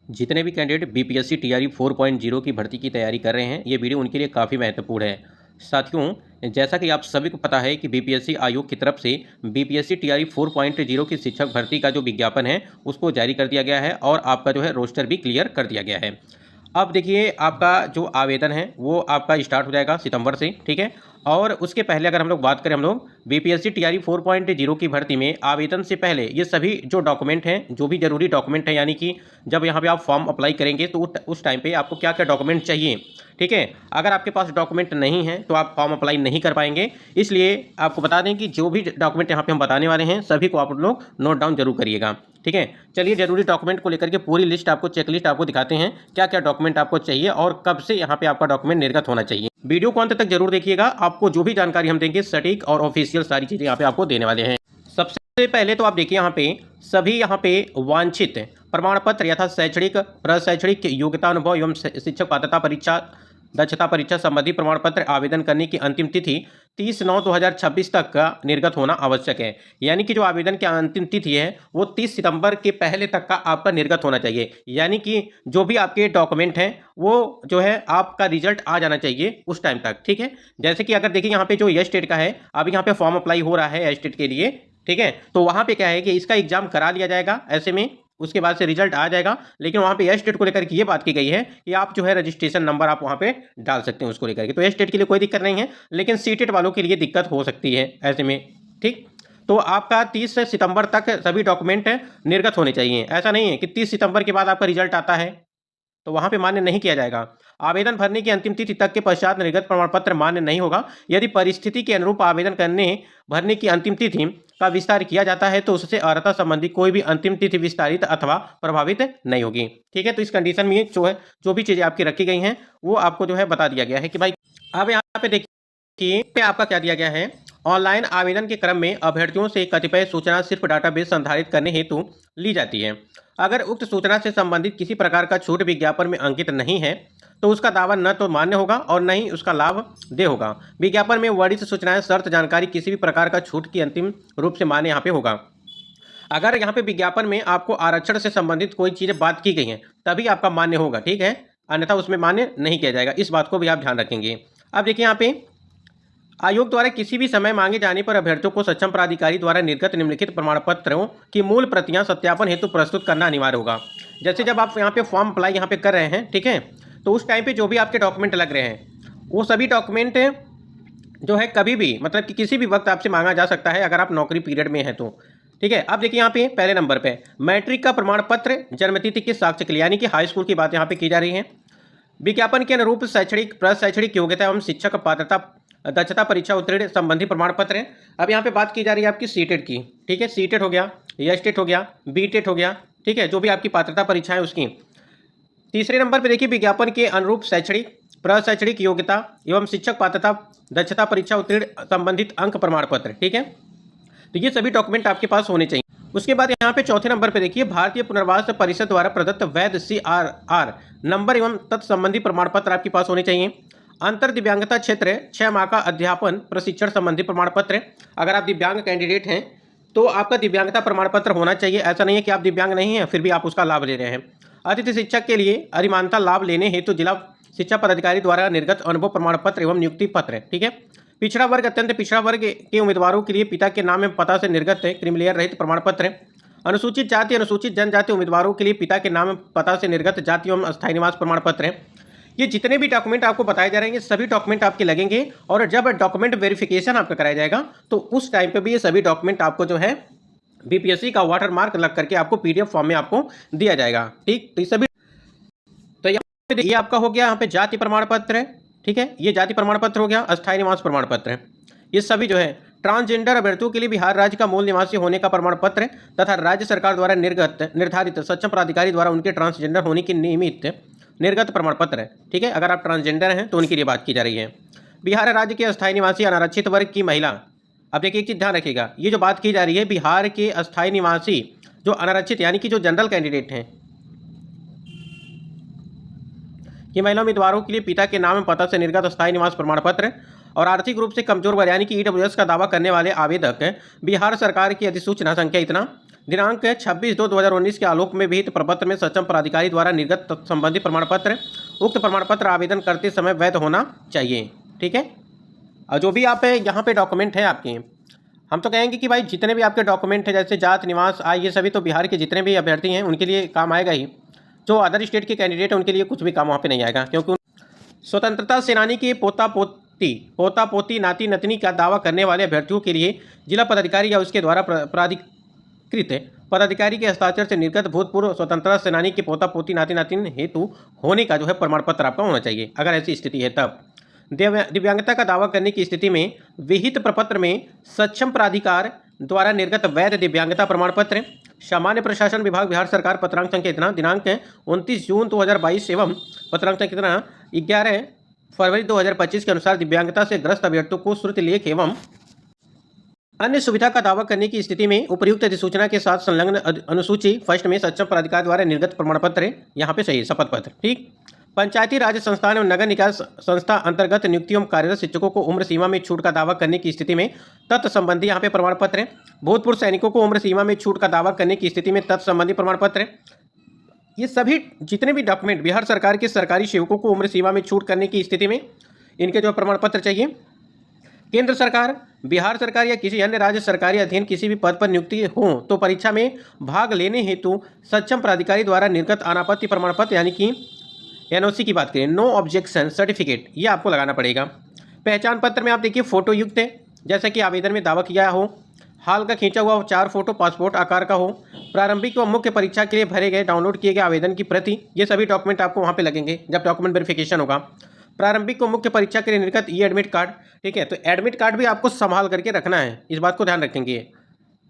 जितने भी candidate BPSC TRE 4.0 की भर्ती की तैयारी कर रहे हैं, ये वीडियो उनके लिए काफ़ी महत्वपूर्ण है। साथियों, जैसा कि आप सभी को पता है कि बीपीएससी आयोग की तरफ से बीपीएससी टीआरई 4.0 की शिक्षक भर्ती का जो विज्ञापन है उसको जारी कर दिया गया है और आपका जो है रोस्टर भी क्लियर कर दिया गया है। अब देखिए, आपका जो आवेदन है वो आपका स्टार्ट हो जाएगा सितंबर से, ठीक है। और उसके पहले अगर हम लोग बात करें, हम लोग बीपीएससी टीआरई 4.0 की भर्ती में आवेदन से पहले ये सभी जो डॉक्यूमेंट हैं, जो भी जरूरी डॉक्यूमेंट हैं, यानी कि जब यहाँ पे आप फॉर्म अप्लाई करेंगे तो उस टाइम पे आपको क्या क्या डॉक्यूमेंट चाहिए, ठीक है। अगर आपके पास डॉक्यूमेंट नहीं है तो आप फॉर्म अप्लाई नहीं कर पाएंगे। इसलिए आपको बता दें कि जो भी डॉक्यूमेंट यहाँ पे हम बताने वाले हैं सभी को आप लोग नोट डाउन जरूर करिएगा, ठीक है। चलिए, जरूरी डॉक्यूमेंट को लेकर के पूरी लिस्ट आपको, चेकलिस्ट आपको दिखाते हैं क्या क्या डॉक्यूमेंट आपको चाहिए और कब से यहाँ पे आपका डॉक्यूमेंट निर्गत होना चाहिए। वीडियो को अंत तक जरूर देखिएगा, आपको जो भी जानकारी हम देंगे सटीक और ऑफिशियल सारी चीजें यहाँ पे आपको देने वाले हैं। सबसे पहले तो आप देखिए, यहाँ पे सभी यहाँ पे वांछित प्रमाण पत्र यथा शैक्षणिक, प्रशैक्षणिक योग्यता, अनुभव एवं शिक्षक पात्रता परीक्षा, दक्षता परीक्षा संबंधी प्रमाण पत्र आवेदन करने की अंतिम तिथि 30/9/2026 तक का निर्गत होना आवश्यक है। यानी कि जो आवेदन की अंतिम तिथि है वो 30 सितंबर के पहले तक का आपका निर्गत होना चाहिए। यानी कि जो भी आपके डॉक्यूमेंट हैं वो जो है आपका रिजल्ट आ जाना चाहिए उस टाइम तक, ठीक है। जैसे कि अगर देखिए, यहाँ पे जो एस टेट का है, अभी यहाँ पे फॉर्म अप्लाई हो रहा है एस टेट के लिए, ठीक है। तो वहाँ पे क्या है कि इसका एग्जाम करा लिया जाएगा ऐसे में, उसके बाद से रिजल्ट आ जाएगा। लेकिन वहाँ पे एस टेट को लेकर के ये बात की गई है कि आप जो है रजिस्ट्रेशन नंबर आप वहाँ पे डाल सकते हैं उसको लेकर के। तो एस टेट के लिए कोई दिक्कत नहीं है, लेकिन सी टेट वालों के लिए दिक्कत हो सकती है ऐसे में, ठीक। तो आपका 30 सितंबर तक सभी डॉक्यूमेंट निर्गत होने चाहिए। ऐसा नहीं है कि 30 सितंबर के बाद आपका रिजल्ट आता है तो वहां पे मान्य नहीं किया जाएगा। आवेदन भरने की अंतिम तिथि तक के पश्चात निर्गत प्रमाण पत्र मान्य नहीं होगा। यदि परिस्थिति के अनुरूप आवेदन करने भरने की अंतिम तिथि का विस्तार किया जाता है तो उससे अर्हता संबंधी कोई भी अंतिम तिथि विस्तारित अथवा प्रभावित नहीं होगी, ठीक है। तो इस कंडीशन में जो है, जो भी चीजें आपकी रखी गई हैं वो आपको जो है बता दिया गया है कि भाई, अब यहाँ पे देखिए आपका क्या दिया गया है। ऑनलाइन आवेदन के क्रम में अभ्यर्थियों से कतिपय सूचना सिर्फ डाटाबेस संधारित करने हेतु ली जाती है। अगर उक्त सूचना से संबंधित किसी प्रकार का छूट विज्ञापन में अंकित नहीं है तो उसका दावा न तो मान्य होगा और न ही उसका लाभ दे होगा। विज्ञापन में वर्णित सूचनाएं, शर्त, जानकारी किसी भी प्रकार का छूट की अंतिम रूप से मान्य यहाँ पे होगा। अगर यहाँ पे विज्ञापन में आपको आरक्षण से संबंधित कोई चीजें बात की गई हैं तभी आपका मान्य होगा, ठीक है, अन्यथा उसमें मान्य नहीं किया जाएगा। इस बात को भी आप ध्यान रखेंगे। अब देखिए, यहाँ पे आयोग द्वारा किसी भी समय मांगे जाने पर अभ्यर्थियों को सक्षम प्राधिकारी द्वारा निर्गत निम्नलिखित प्रमाण पत्रों की मूल प्रतियां सत्यापन हेतु प्रस्तुत करना अनिवार्य होगा। जैसे जब आप यहाँ पे फॉर्म अप्लाई यहाँ पे कर रहे हैं, ठीक है, तो उस टाइम पे जो भी आपके डॉक्यूमेंट लग रहे हैं वो सभी डॉक्यूमेंट जो है कभी भी, मतलब कि किसी भी वक्त आपसे मांगा जा सकता है अगर आप नौकरी पीरियड में हैं तो, ठीक है। अब देखिए, यहाँ पे पहले नंबर पे मैट्रिक का प्रमाण पत्र, जन्मतिथि के साक्ष्य के लिए, यानी कि हाई स्कूल की बात यहाँ पे की जा रही है। विज्ञापन के अनुरूप शैक्षणिक, प्रशैक्षणिक योग्यता एवं शिक्षक पात्रता, दक्षता परीक्षा उत्तीर्ण संबंधी प्रमाण पत्र है। अब यहाँ पे बात की जा रही है आपकी सीटेट की, ठीक है। सीटेट हो गया, एस टेट हो गया, बी टेट हो गया, ठीक है, जो भी आपकी पात्रता परीक्षा है उसकी। तीसरे नंबर पे देखिए, विज्ञापन के अनुरूप शैक्षणिक, प्रशैक्षणिक योग्यता एवं शिक्षक पात्रता, दक्षता परीक्षा उत्तीर्ण संबंधित अंक प्रमाण पत्र, ठीक है। तो ये सभी डॉक्यूमेंट आपके पास होने चाहिए। उसके बाद यहाँ पे चौथे नंबर पे देखिए, भारतीय पुनर्वास परिषद द्वारा प्रदत्त वैध CRR नंबर एवं तत्संबंधी प्रमाण पत्र आपके पास होने चाहिए। अंतर दिव्यांगता क्षेत्र 6 माह का अध्यापन प्रशिक्षण संबंधी प्रमाण पत्र। अगर आप दिव्यांग कैंडिडेट हैं तो आपका दिव्यांगता प्रमाण पत्र होना चाहिए। ऐसा नहीं है कि आप दिव्यांग नहीं हैं फिर भी आप उसका लाभ ले रहे हैं। अतिथि शिक्षक के लिए अधिमानता लाभ लेने हेतु जिला शिक्षा पदाधिकारी द्वारा निर्गत अनुभव प्रमाण पत्र एवं नियुक्ति पत्र, ठीक है। पिछड़ा वर्ग, अत्यंत पिछड़ा वर्ग के उम्मीदवारों के लिए पिता के नाम एवं पता से निर्गत क्रिमिलेयर रहित प्रमाण पत्र। अनुसूचित जाति, अनुसूचित जनजाति उम्मीदवारों के लिए पिता के नाम एवं पता से निर्गत जाति एवं अस्थायी निवास प्रमाण पत्र है। ये जितने भी डॉक्यूमेंट आपको बताए जा रहे हैं सभी डॉक्यूमेंट आपके लगेंगे और जब डॉक्यूमेंट वेरिफिकेशन आपका कराया जाएगा तो उस टाइम पे भी ये सभी डॉक्यूमेंट आपको जो है बीपीएससी का वाटर मार्क लग करके आपको पीडीएफ फॉर्म में आपको दिया जाएगा, ठीक। तो ये सभी, तो यहाँ पे ये आपका हो गया, यहाँ पे जाति प्रमाण पत्र है, ठीक है, ये जाति प्रमाण पत्र हो गया, अस्थायी निवास प्रमाण पत्र है। ये सभी जो है ट्रांसजेंडर अभ्यर्थियों के लिए बिहार राज्य का मूल निवासी होने का प्रमाण पत्र तथा राज्य सरकार द्वारा निर्धारित सक्षम प्राधिकारी द्वारा उनके ट्रांसजेंडर होने की नियमित निर्गत प्रमाण पत्र है, ठीक है। अगर आप ट्रांसजेंडर हैं तो उनके लिए बात की जा रही है। बिहार राज्य के अस्थायी निवासी अनारक्षित वर्ग की महिला, अब देखिए एक चीज ध्यान रखिएगा, ये जो बात की जा रही है बिहार के अस्थायी निवासी जो अनारक्षित यानी कि जो जनरल कैंडिडेट हैं, ये महिला उम्मीदवारों के लिए पिता के नाम पता से निर्गत अस्थायी निवास प्रमाण पत्र और आर्थिक रूप से कमजोर वर्ग यानी कि ईडब्ल्यूएस का दावा करने वाले आवेदक बिहार सरकार की अधिसूचना संख्या इतना दिनांक 26/2/2019 के आलोक में विहित प्रपत्र में सक्षम प्राधिकारी द्वारा निर्गत संबंधी प्रमाण पत्र, उक्त प्रमाण पत्र आवेदन करते समय वैध होना चाहिए। ठीक है, और जो भी आप यहाँ पे डॉक्यूमेंट है आपके, हम तो कहेंगे कि भाई जितने भी आपके डॉक्यूमेंट है जैसे जात, निवास, आय, ये सभी तो बिहार के जितने भी अभ्यर्थी हैं उनके लिए काम आएगा ही। जो अदर स्टेट के कैंडिडेट हैं उनके लिए कुछ भी काम वहाँ पे नहीं आएगा, क्योंकि स्वतंत्रता सेनानी के पोता पोती, नाती नतनी का दावा करने वाले अभ्यर्थियों के लिए जिला पदाधिकारी या उसके द्वारा प्राधिकृत पदाधिकारी के हस्ताक्षर से निर्गत भूतपूर्व स्वतंत्रता सेनानी के पोता पोती, नाती नातिन हेतु होने का जो है प्रमाण पत्र आपका होना चाहिए। अगर ऐसी स्थिति है तब दिव्यांगता का दावा करने की स्थिति में विहित प्रपत्र में सक्षम प्राधिकार द्वारा निर्गत वैध दिव्यांगता प्रमाण पत्र, सामान्य प्रशासन विभाग बिहार सरकार पत्रांक संख्या इतना दिनांक 29 जून 2022 एवं पत्रांक संख्या इतना 11 फरवरी 2025 के अनुसार दिव्यांगता से ग्रस्त अभ्यर्थियों को श्रुति लेख एवं अन्य सुविधा का दावा करने की स्थिति में उपयुक्त अधिसूचना के साथ संलग्न अनुसूची फर्स्ट में सक्षम प्राधिकार द्वारा निर्गत प्रमाण पत्र, यहाँ पे सही शपथ पत्र। ठीक, पंचायती राज संस्थान एवं नगर निकाय संस्था अंतर्गत नियुक्तियों में कार्यरत शिक्षकों को उम्र सीमा में छूट का दावा करने की स्थिति में तत्संबंधी यहाँ पे प्रमाण पत्र, भूतपूर्व सैनिकों को उम्र सीमा में छूट का दावा करने की स्थिति में तत्संबंधी प्रमाण पत्र। ये सभी जितने भी डॉक्यूमेंट बिहार सरकार के सरकारी सेवकों को उम्र सीमा में छूट करने की स्थिति में इनके जो प्रमाण पत्र चाहिए। केंद्र सरकार, बिहार सरकार या किसी अन्य राज्य सरकारी अधीन किसी भी पद पर नियुक्ति हो तो परीक्षा में भाग लेने हेतु सक्षम प्राधिकारी द्वारा निर्गत अनापत्ति प्रमाण पत्र यानी कि एनओसी की बात करें, नो ऑब्जेक्शन सर्टिफिकेट, ये आपको लगाना पड़ेगा। पहचान पत्र में आप देखिए फोटो युक्त है, जैसा कि आवेदन में दावा किया हो, हाल का खींचा हुआ 4 फोटो पासपोर्ट आकार का हो, प्रारंभिक व मुख्य परीक्षा के लिए भरे गए डाउनलोड किए गए आवेदन की प्रति, ये सभी डॉक्यूमेंट आपको वहाँ पे लगेंगे जब डॉक्यूमेंट वेरिफिकेशन होगा। प्रारंभिक व मुख्य परीक्षा के लिए निर्गत ई एडमिट कार्ड, ठीक है, तो एडमिट कार्ड भी आपको संभाल करके रखना है, इस बात को ध्यान रखेंगे।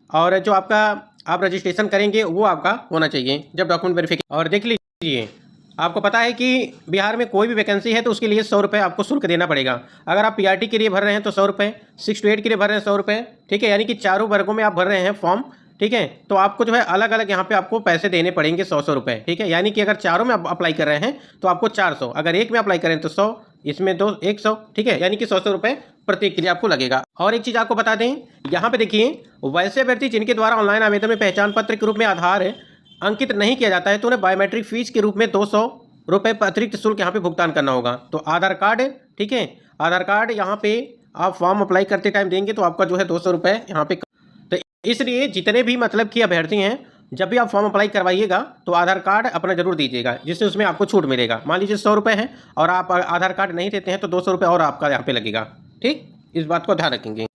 और जो आपका आप रजिस्ट्रेशन करेंगे वो आपका होना चाहिए जब डॉक्यूमेंट वेरिफिकेशन। और देख लीजिए, आपको पता है कि बिहार में कोई भी वैकेंसी है तो उसके लिए 100 रुपये आपको शुल्क देना पड़ेगा। अगर आप पीआरटी के लिए भर रहे हैं तो 100 रुपये, 6 to 8 के लिए भर रहे हैं 100 रुपये, ठीक है, यानी कि चारों वर्गों में आप भर रहे हैं फॉर्म, ठीक है, तो आपको जो है अलग अलग यहाँ पे आपको पैसे देने पड़ेंगे 100 रुपये, ठीक है, यानी कि अगर चारों में आप अप्लाई कर रहे हैं तो आपको 400, अगर एक में अप्लाई करें तो 100, इसमें 100, ठीक है, यानी कि 100 रुपये प्रत्येक के लिए आपको लगेगा। और एक चीज़ आपको बता दें, यहाँ पे देखिए, वैसे अभ्यर्थी जिनके द्वारा ऑनलाइन आवेदन में पहचान पत्र के रूप में आधार अंकित नहीं किया जाता है तो उन्हें बायोमेट्रिक फीस के रूप में 200 रुपये अतिरिक्त शुल्क यहाँ पे भुगतान करना होगा। तो आधार कार्ड, ठीक है, आधार कार्ड यहाँ पे आप फॉर्म अप्लाई करते टाइम देंगे तो आपका जो है 200 रुपये यहाँ पे। तो इसलिए जितने भी मतलब कि अभ्यर्थी हैं, जब भी आप फॉर्म अप्लाई करवाइएगा तो आधार कार्ड अपना जरूर दीजिएगा, जिससे उसमें आपको छूट मिलेगा। मान लीजिए 100 रुपये है और आप आधार कार्ड नहीं देते हैं तो 200 रुपये और आपका यहाँ पे लगेगा। ठीक, इस बात को ध्यान रखेंगे।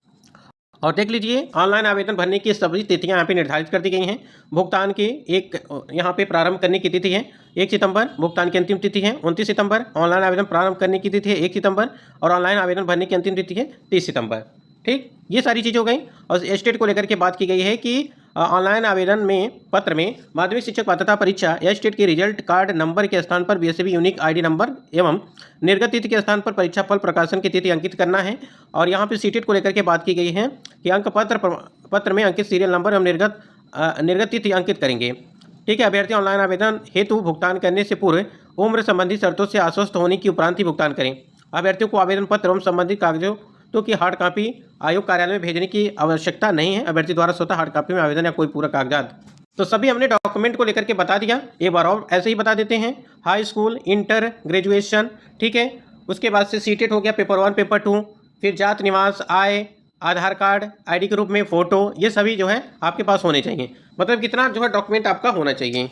और देख लीजिए, ऑनलाइन आवेदन भरने की सभी तिथियां यहाँ पे निर्धारित कर दी गई हैं। भुगतान की एक यहाँ पे प्रारंभ करने की तिथि है 1 सितंबर, भुगतान की अंतिम तिथि है 29 सितंबर, ऑनलाइन आवेदन प्रारंभ करने की तिथि है 1 सितंबर और ऑनलाइन आवेदन भरने की अंतिम तिथि है 30 सितंबर। ठीक, ये सारी चीज़ें हो गई। और स्टेट को लेकर के बात की गई है कि ऑनलाइन आवेदन में पत्र में माध्यमिक शिक्षक पात्रता परीक्षा या स्टेट के रिजल्ट कार्ड नंबर के स्थान पर बीएसबी यूनिक आईडी नंबर एवं निर्गत तिथि के स्थान पर परीक्षा फल प्रकाशन की तिथि अंकित करना है। और यहाँ पे सीटेट को लेकर के बात की गई है कि अंक पत्र में अंकित सीरियल नंबर एवं निर्गत तिथि अंकित करेंगे। ठीक है, अभ्यर्थी ऑनलाइन आवेदन हेतु भुगतान करने से पूर्व उम्र संबंधी शर्तों से आश्वस्त होने की उपरांत ही भुगतान करें। अभ्यर्थियों को आवेदन पत्र एवं संबंधित कागजों तो की हार्ड कॉपी आयोग कार्यालय में भेजने की आवश्यकता नहीं है। अभ्यर्थी द्वारा स्वतः हार्ड कॉपी में आवेदन या कोई पूरा कागजात। तो सभी हमने डॉक्यूमेंट को लेकर के बता दिया। एक बार और ऐसे ही बता देते हैं, हाई स्कूल, इंटर, ग्रेजुएशन, ठीक है, उसके बाद से सीटेट हो गया, पेपर 1, पेपर 2, फिर जात, निवास, आय, आधार कार्ड, आईडी के रूप में फ़ोटो, ये सभी जो है आपके पास होने चाहिए। मतलब कितना जो है डॉक्यूमेंट आपका होना चाहिए।